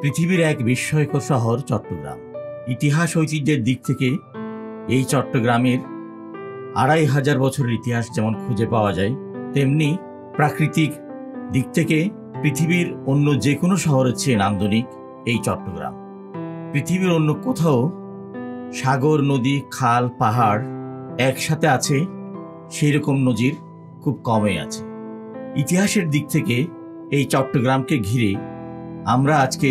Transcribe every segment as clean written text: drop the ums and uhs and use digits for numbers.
পৃথিবীর এক বিস্ময়কর শহর চট্টগ্রাম। ইতিহাস ঐতিহ্যের দিক থেকে এই চট্টগ্রামের ২৫০০ বছরের ইতিহাস যেমন খুঁজে পাওয়া যায়, তেমনি প্রাকৃতিক দিক থেকে পৃথিবীর অন্য যে কোনো শহরের চেয়ে নান্দনিক এই চট্টগ্রাম। পৃথিবীর অন্য কোথাও সাগর, নদী, খাল, পাহাড় একসাথে আছে সেই রকম নজির খুব কমই আছে। ইতিহাসের দিক থেকে এই চট্টগ্রামকে ঘিরে আমরা আজকে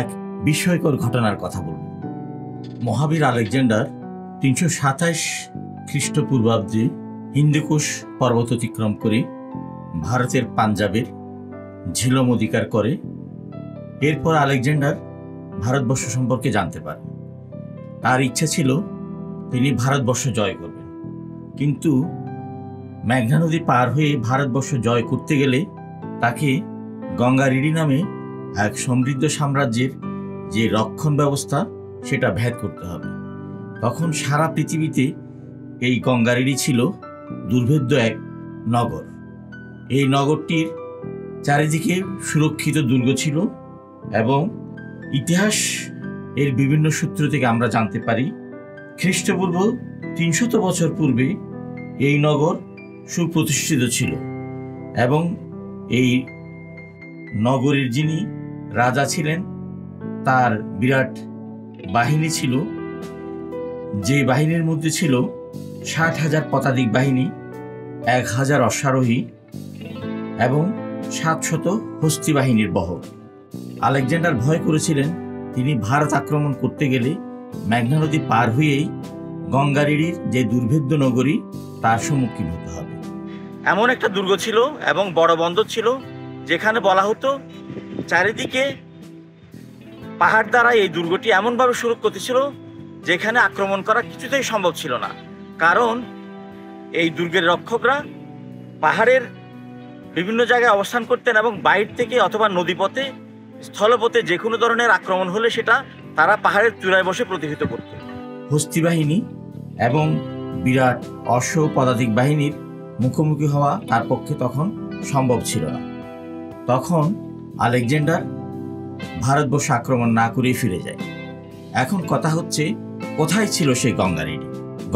এক বিস্ময়কর ঘটনার কথা বলব। মহাবীর আলেকজান্ডার ৩২৭ খ্রিস্টপূর্বাব্দে হিন্দুকুশ পর্বত অতিক্রম করে ভারতের পাঞ্জাবের ঝিলম অধিকার করে। এরপর আলেকজান্ডার ভারতবর্ষ সম্পর্কে জানতে পারেন। তার ইচ্ছা ছিল তিনি ভারতবর্ষ জয় করবেন, কিন্তু মেঘনা নদী পার হয়ে ভারতবর্ষ জয় করতে গেলে তাকে গঙ্গারিডি নামে এক সমৃদ্ধ সাম্রাজ্যের যে রক্ষণ ব্যবস্থা সেটা ভেদ করতে হবে। তখন সারা পৃথিবীতে এই গঙ্গারিডি ছিল দুর্ভেদ্য এক নগর। এই নগরটির চারিদিকে সুরক্ষিত দুর্গ ছিল এবং ইতিহাস এর বিভিন্ন সূত্র থেকে আমরা জানতে পারি খ্রিস্টপূর্ব ৩০০ বছর পূর্বে এই নগর সুপ্রতিষ্ঠিত ছিল এবং এই নগরীর যিনি রাজা ছিলেন তার বিরাট বাহিনী ছিল, যে বাহিনীর মধ্যে ছিল ৬০,০০০ পদাতিক বাহিনী, ১,০০০ অশ্বারোহী এবং ৭০০ হস্তী বাহিনীর বহর। আলেকজান্ডার ভয় করেছিলেন তিনি ভারত আক্রমণ করতে গেলে মেঘনা নদী পার হয়েই গঙ্গারিডির যে দুর্ভেদ্য নগরী তার সম্মুখীন হতে হবে। এমন একটা দুর্গ ছিল এবং বড় বন্দর ছিল, যেখানে বলা হতো চারিদিকে পাহাড় দ্বারা এই দুর্গটি এমনভাবে সুরক্ষিত ছিল যেখানে আক্রমণ করা কিছুতেই সম্ভব ছিল না। কারণ এই দুর্গের রক্ষকরা পাহাড়ের বিভিন্ন জায়গায় অবস্থান করতেন এবং বাইর থেকে অথবা নদীপথে, স্থলপথে যে কোনো ধরনের আক্রমণ হলে সেটা তারা পাহাড়ের চূড়ায় বসে প্রতিহত করত। হস্তী বাহিনী এবং বিরাট অশ্ব পদাতিক বাহিনীর মুখোমুখি হওয়া তার পক্ষে তখন সম্ভব ছিল না। তখন আলেকজান্ডার ভারতবর্ষ আক্রমণ না করেই ফিরে যায়। এখন কথা হচ্ছে কোথায় ছিল সেই গঙ্গারিডি।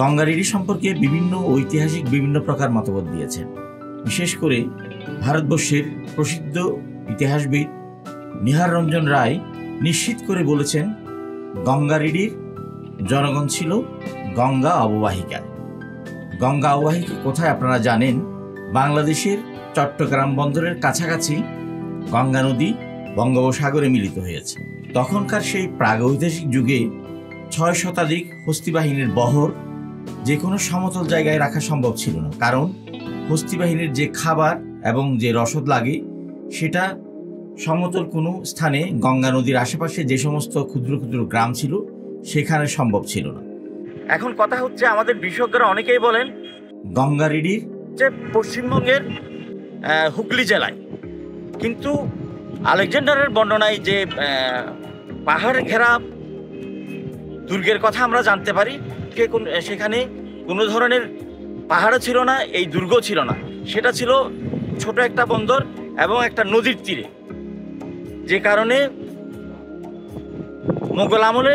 গঙ্গারিডি সম্পর্কে বিভিন্ন ঐতিহাসিক বিভিন্ন প্রকার মতবাদ দিয়েছেন। বিশেষ করে ভারতবর্ষের প্রসিদ্ধ ইতিহাসবিদ নিহার রঞ্জন রায় নিশ্চিত করে বলেছেন গঙ্গারিডির জনগণ ছিল গঙ্গা অববাহিকায়। গঙ্গা অববাহিকা কোথায় আপনারা জানেন? বাংলাদেশের চট্টগ্রাম বন্দরের কাছাকাছি গঙ্গা নদী বঙ্গোপসাগরে মিলিত হয়েছে। তখনকার সেই প্রাগৈতিহাসিক যুগে ৬ শতাধিক হস্তী বাহিনীর বহর যে কোনো সমতল জায়গায় রাখা সম্ভব ছিল না, কারণ হস্তী বাহিনীর যে খাবার এবং যে রসদ লাগে সেটা সমতল কোনো স্থানে গঙ্গা নদীর আশেপাশে যে সমস্ত ক্ষুদ্র ক্ষুদ্র গ্রাম ছিল সেখানে সম্ভব ছিল না। এখন কথা হচ্ছে আমাদের বিশেষজ্ঞরা অনেকেই বলেন গঙ্গারিডির যে পশ্চিমবঙ্গের হুগলি জেলায়, কিন্তু আলেকজান্ডারের বর্ণনায় যে পাহাড় ঘেরা দুর্গের কথা আমরা জানতে পারি সেখানে কোনো ধরনের পাহাড়ও ছিল না, এই দুর্গ ছিল না, সেটা ছিল ছোট একটা বন্দর এবং একটা নদীর তীরে। যে কারণে মোগল আমলে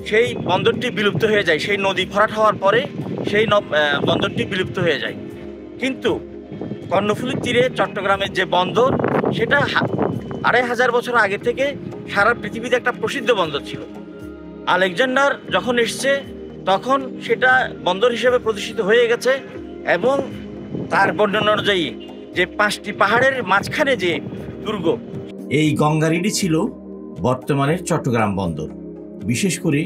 সেই বন্দরটি বিলুপ্ত হয়ে যায়। সেই নদী ভরাট হওয়ার পরে সেই বন্দরটি বিলুপ্ত হয়ে যায়। কিন্তু কর্ণফুলীর তীরে চট্টগ্রামের যে বন্দর, সেটা ২৫০০ বছর আগে থেকে সারা পৃথিবীতে একটা প্রসিদ্ধ বন্দর ছিল। আলেকজান্ডার যখন এসছে তখন সেটা বন্দর হিসেবে প্রতিষ্ঠিত হয়ে গেছে এবং তার বর্ণনা অনুযায়ী যে ৫টি পাহাড়ের মাঝখানে যে দুর্গ, এই গঙ্গারিডি ছিল বর্তমানের চট্টগ্রাম বন্দর। বিশেষ করে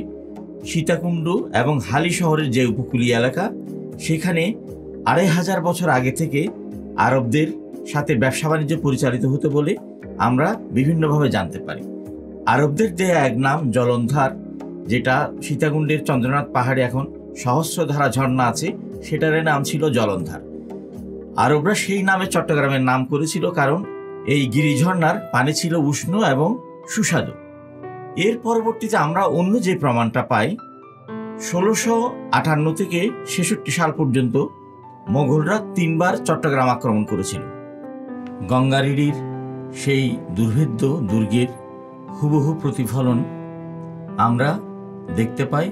সীতাকুণ্ড এবং হালি শহরের যে উপকূলীয় এলাকা, সেখানে ২৫০০ বছর আগে থেকে আরবদের সাথে ব্যবসা বাণিজ্য পরিচালিত হতো বলে আমরা বিভিন্নভাবে জানতে পারি। আরবদের দেয়া এক নাম জলন্ধর, যেটা সীতাকুণ্ডের চন্দ্রনাথ পাহাড়ে এখন সহস্রধারা ঝর্ণা আছে, সেটার নাম ছিল জলন্ধর। আরবরা সেই নামে চট্টগ্রামের নাম করেছিল কারণ এই গিরিঝর্ণার পানি ছিল উষ্ণ এবং সুস্বাদু। এর পরবর্তীতে আমরা অন্য যে প্রমাণটা পাই, ১৬৫৮ থেকে ৬৬ সাল পর্যন্ত মোগলরা ৩ বার চট্টগ্রাম আক্রমণ করেছিল। গঙ্গারিডির সেই দুর্ভেদ্য দুর্গের হুবহু প্রতিফলন আমরা দেখতে পাই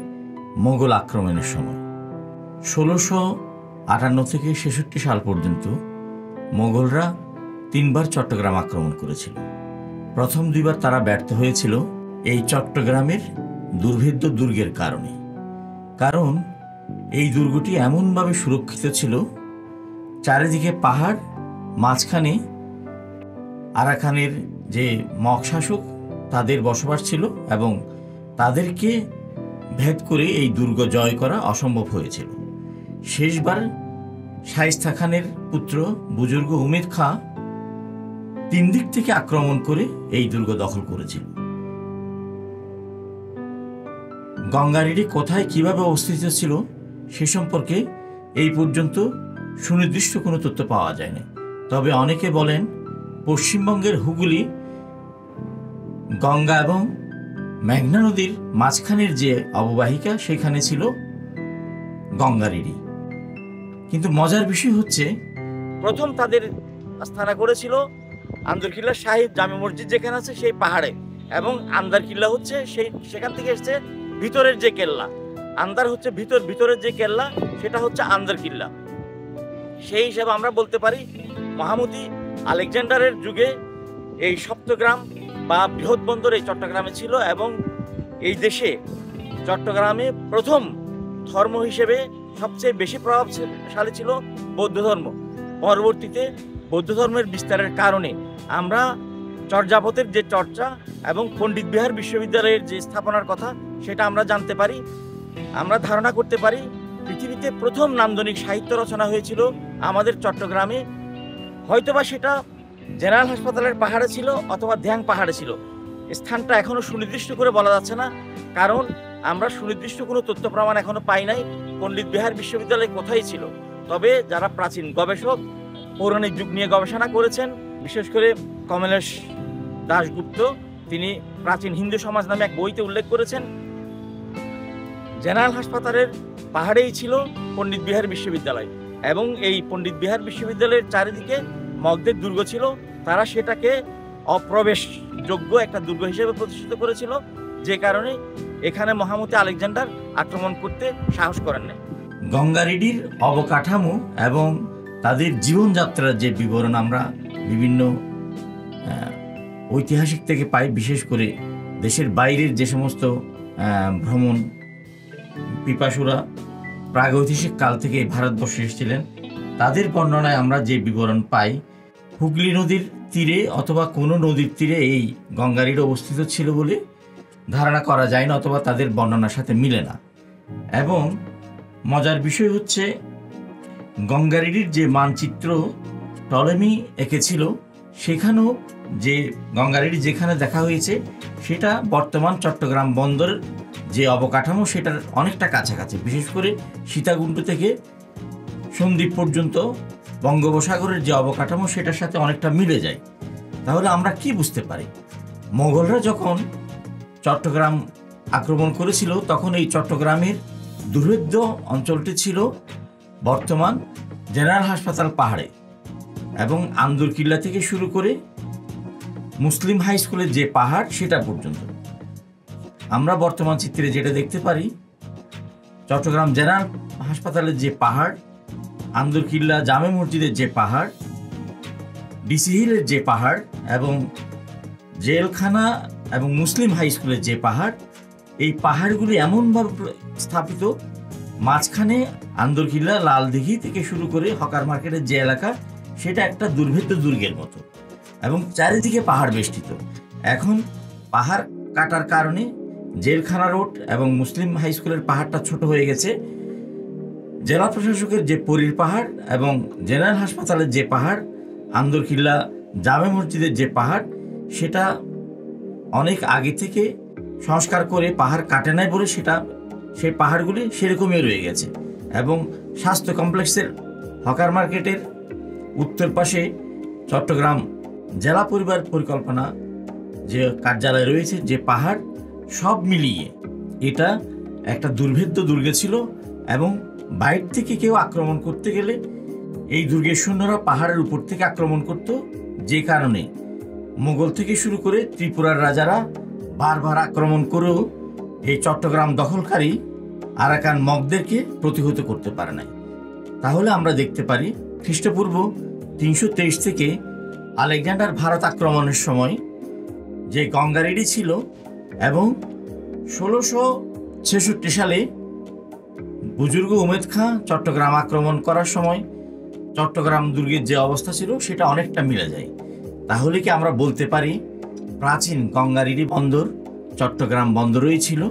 মোগল আক্রমণের সময়। 1658 থেকে 66 সাল পর্যন্ত মোগলরা 3 বার চট্টগ্রাম আক্রমণ করেছিল। প্রথম 2 বার তারা ব্যর্থ হয়েছিল এই চট্টগ্রামের দুর্ভেদ্য দুর্গের কারণে। কারণ এই দুর্গটি এমনভাবে সুরক্ষিত ছিল, চারিদিকে পাহাড়, মাঝখানে আরাকানের যে মগ শাসক তাদের বসবাস ছিল এবং তাদেরকে ভেদ করে এই দুর্গ জয় করা অসম্ভব হয়েছিল। শেষবার শায়েস্তা খানের পুত্র বুজুর্গ উমেদ খাঁ 3 দিক থেকে আক্রমণ করে এই দুর্গ দখল করেছিল। গঙ্গারিডি কোথায় কিভাবে অবস্থিত ছিল সে সম্পর্কে এই পর্যন্ত সুনির্দিষ্ট কোনো তথ্য পাওয়া যায়নি। তবে অনেকে বলেন পশ্চিমবঙ্গের হুগলি, গঙ্গা এবং মেঘনা নদীর মাঝখানের যে অববাহিকা সেখানে ছিল গঙ্গারিডি। কিন্তু মজার বিষয় হচ্ছে প্রথম তাদের আস্তানা করেছিল আন্দরকিল্লা শাহিদ জামে মসজিদ যেখানে আছে সেই পাহাড়ে, এবং আন্দার কিল্লা হচ্ছে সেখান থেকে এসছে ভিতরের যে কেল্লা। আন্দার হচ্ছে ভিতরের যে কেল্লা, সেটা হচ্ছে আন্দার কিল্লা। সেই হিসাবে আমরা বলতে পারি মহামতি আলেকজান্ডারের যুগে এই সপ্তগ্রাম বা বৃহৎ বন্দর এই চট্টগ্রামে ছিল, এবং এই দেশে চট্টগ্রামে প্রথম ধর্ম হিসেবে সবচেয়ে বেশি প্রভাবশালী ছিল বৌদ্ধ ধর্ম। পরবর্তীতে বৌদ্ধ ধর্মের বিস্তারের কারণে আমরা চর্যাপদের যে চর্চা এবং পণ্ডিত বিহার বিশ্ববিদ্যালয়ের যে স্থাপনার কথা সেটা আমরা জানতে পারি। আমরা ধারণা করতে পারি পৃথিবীতে প্রথম নান্দনিক সাহিত্য রচনা হয়েছিল আমাদের চট্টগ্রামে। হয়তোবা সেটা জেনারেল হাসপাতালের পাহাড়ে ছিল অথবা ধ্যাং পাহাড়ে ছিল। স্থানটা এখনো সুনির্দিষ্ট করে বলা যাচ্ছে না, কারণ আমরা সুনির্দিষ্ট কোনো তথ্য প্রমাণ এখনো পাই নাই পণ্ডিত বিহার বিশ্ববিদ্যালয় কোথায় ছিল। তবে যারা প্রাচীন গবেষক পৌরাণিক যুগ নিয়ে গবেষণা করেছেন, বিশেষ করে কমলেশ দাশগুপ্ত, তিনি প্রাচীন হিন্দু সমাজ নামে এক বইতে উল্লেখ করেছেন জেনারেল হাসপাতালের পাহাড়েই ছিল পণ্ডিত বিহার বিশ্ববিদ্যালয়, এবং এই পণ্ডিত বিহার বিশ্ববিদ্যালয়ের চারিদিকে মগদের দুর্গ ছিল। তারা সেটাকে অপ্রবেশযোগ্য একটা দুর্গ হিসেবে প্রতিষ্ঠিত করেছিল, যে কারণে এখানে মহামতি আলেকজান্ডার আক্রমণ করতে সাহস করেন না। গঙ্গারিডির অবকাঠামো এবং তাদের জীবনযাত্রার যে বিবরণ আমরা বিভিন্ন ঐতিহাসিক থেকে পাই, বিশেষ করে দেশের বাইরের যে সমস্ত ভ্রমণ পিপাসুরা প্রাগৈতিহাসিক কাল থেকে ভারতবর্ষে এসেছিলেন, তাদের বর্ণনায় আমরা যে বিবরণ পাই, হুগলি নদীর তীরে অথবা কোনো নদীর তীরে এই গঙ্গারিডি অবস্থিত ছিল বলে ধারণা করা যায় না, অথবা তাদের বর্ণনার সাথে মিলে না। এবং মজার বিষয় হচ্ছে গঙ্গারিডির যে মানচিত্র টলেমি এঁকেছিল, সেখানেও যে গঙ্গারিডি যেখানে দেখা হয়েছে সেটা বর্তমান চট্টগ্রাম বন্দরের যে অবকাঠামো সেটার অনেকটা কাছাকাছি, বিশেষ করে সীতাকুণ্ড থেকে সন্দ্বীপ পর্যন্ত বঙ্গোপসাগরের যে অবকাঠামো সেটার সাথে অনেকটা মিলে যায়। তাহলে আমরা কি বুঝতে পারি, মোগলরা যখন চট্টগ্রাম আক্রমণ করেছিল তখন এই চট্টগ্রামের দুর্ভেদ্য অঞ্চলটি ছিল বর্তমান জেনারেল হাসপাতাল পাহাড়ে, এবং আন্দরকিল্লা থেকে শুরু করে মুসলিম হাই স্কুলের যে পাহাড় সেটা পর্যন্ত। আমরা বর্তমান চিত্রে যেটা দেখতে পারি, চট্টগ্রাম জেনারেল হাসপাতালের যে পাহাড়, আন্দরকিল্লা জামে মসজিদের যে পাহাড়, ডিসি হিলের যে পাহাড় এবং জেলখানা এবং মুসলিম হাই স্কুলের যে পাহাড়, এই পাহাড়গুলি এমনভাবে স্থাপিত, মাঝখানে আন্দরকিল্লা লালদিঘি থেকে শুরু করে হকার মার্কেটের যে এলাকা সেটা একটা দুর্ভেদ্য দুর্গের মতো, এবং চারিদিকে পাহাড় বেষ্টিত। এখন পাহাড় কাটার কারণে জেলখানা রোড এবং মুসলিম হাই স্কুলের পাহাড়টা ছোট হয়ে গেছে। জেলা প্রশাসকের যে পরীর পাহাড় এবং জেনারেল হাসপাতালের যে পাহাড়, আন্দরকিল্লা জামে মসজিদের যে পাহাড়, সেটা অনেক আগে থেকে সংস্কার করে পাহাড় কাটে নাই বলে সেই পাহাড়গুলি সেরকমই রয়ে গেছে। এবং স্বাস্থ্য কমপ্লেক্সের হকার মার্কেটের উত্তর পাশে চট্টগ্রাম জেলা পরিবার পরিকল্পনা যে কার্যালয় রয়েছে, যে পাহাড়, সব মিলিয়ে এটা একটা দুর্ভেদ্য দুর্গ ছিল। এবং বাইরে থেকে কেউ আক্রমণ করতে গেলে এই দুর্গের সৈন্যরা পাহাড়ের উপর থেকে আক্রমণ করত, যে কারণে মুঘল থেকে শুরু করে ত্রিপুরার রাজারা বারবার আক্রমণ করেও এই চট্টগ্রাম দখলকারী আরাকান মগদেরকে প্রতিহত করতে পারে নাই। তাহলে আমরা দেখতে পারি খ্রিস্টপূর্ব 323 থেকে আলেকজান্ডার ভারত আক্রমণের সময় যে গঙ্গারেডি ছিল এবং 1666 সালে বুজুর্গ উমেদ খাঁ চট্টগ্রাম আক্রমণ করার সময় চট্টগ্রাম দুর্গের যে অবস্থা ছিল সেটা অনেকটা মিলে যায়। তাহলে কি আমরা বলতে পারি প্রাচীন গঙ্গারেডি বন্দর চট্টগ্রাম বন্দরেই ছিল?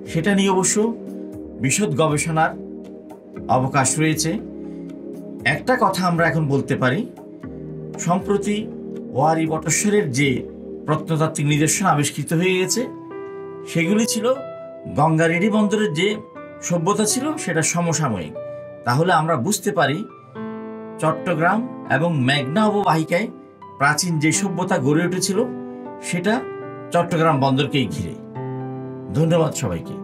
সেটা নিয়ে অবশ্য বিশদ গবেষণার অবকাশ রয়েছে। একটা কথা আমরা এখন বলতে পারি, সম্প্রতি ওয়ারী বটেশ্বরের যে প্রত্নতাত্ত্বিক নিদর্শন আবিষ্কৃত হয়ে গেছে সেগুলি ছিল গঙ্গারেডি বন্দরের যে সভ্যতা ছিল সেটা সমসাময়িক। তাহলে আমরা বুঝতে পারি চট্টগ্রাম এবং মেঘনা অববাহিকায় প্রাচীন যে সভ্যতা গড়ে উঠেছিল সেটা চট্টগ্রাম বন্দরকেই ঘিরে। ধন্যবাদ সবাইকে।